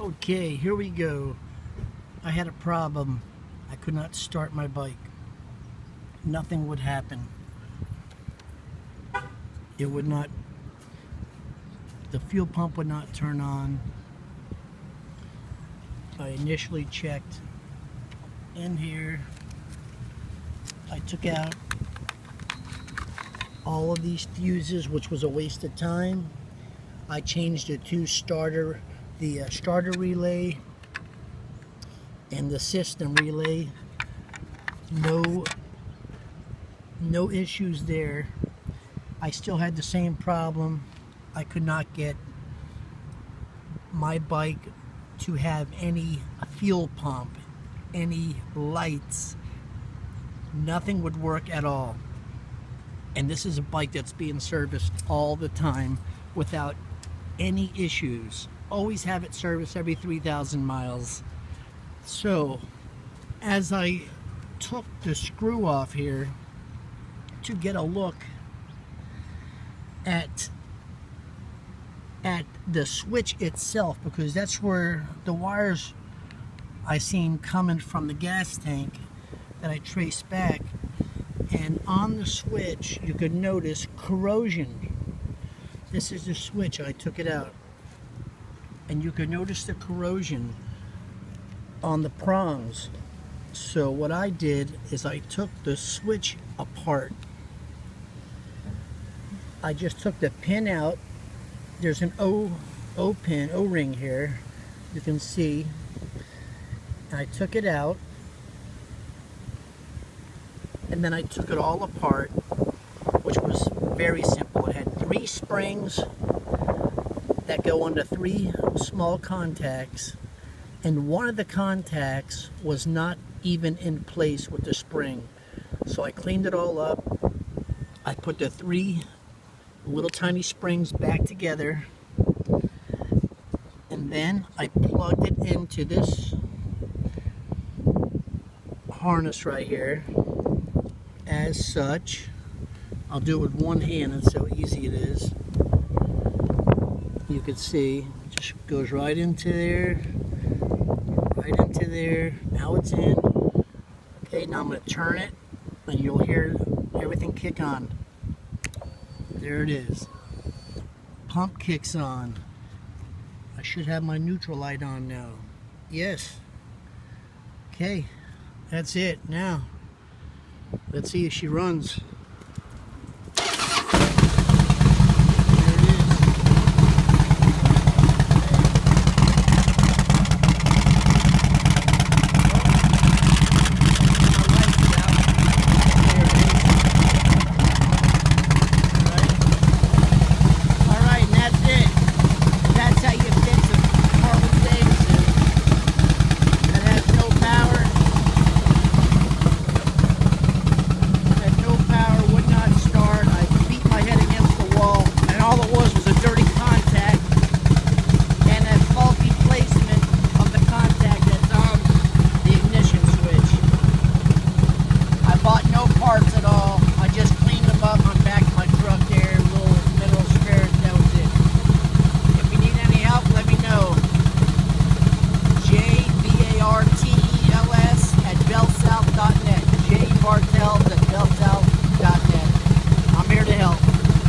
Okay, here we go. I had a problem. I could not start my bike. Nothing would happen. It would not, the fuel pump would not turn on. I initially checked in here. I took out all of these fuses, which was a waste of time. I changed it to starter relay and the system relay. No issues there. I still had the same problem. I could not get my bike to have any fuel pump, any lights. Nothing would work at all. And this is a bike that's being serviced all the time without any issues. Always have it serviced every 3,000 miles. So as I took the screw off here to get a look at the switch itself, because that's where the wires I seen coming from the gas tank that I traced back, and on the switch you could notice corrosion. This is the switch. I took it out and you could notice the corrosion on the prongs. So what I did is I took the switch apart. I just took the pin out. There's an O-ring here, you can see. I took it out and then I took it all apart, which was very simple. It had 3 springs that go onto 3 small contacts, and one of the contacts was not even in place with the spring. So I cleaned it all up. I put the 3 little tiny springs back together, and then I plugged it into this harness right here as such. I'll do it with one hand, and so easy it is. You can see it just goes right into there, right into there. Now it's in. Okay, now I'm going to turn it and you'll hear everything kick on. There it is. Pump kicks on. I should have my neutral light on now. Yes. Okay, that's it. Now let's see if she runs.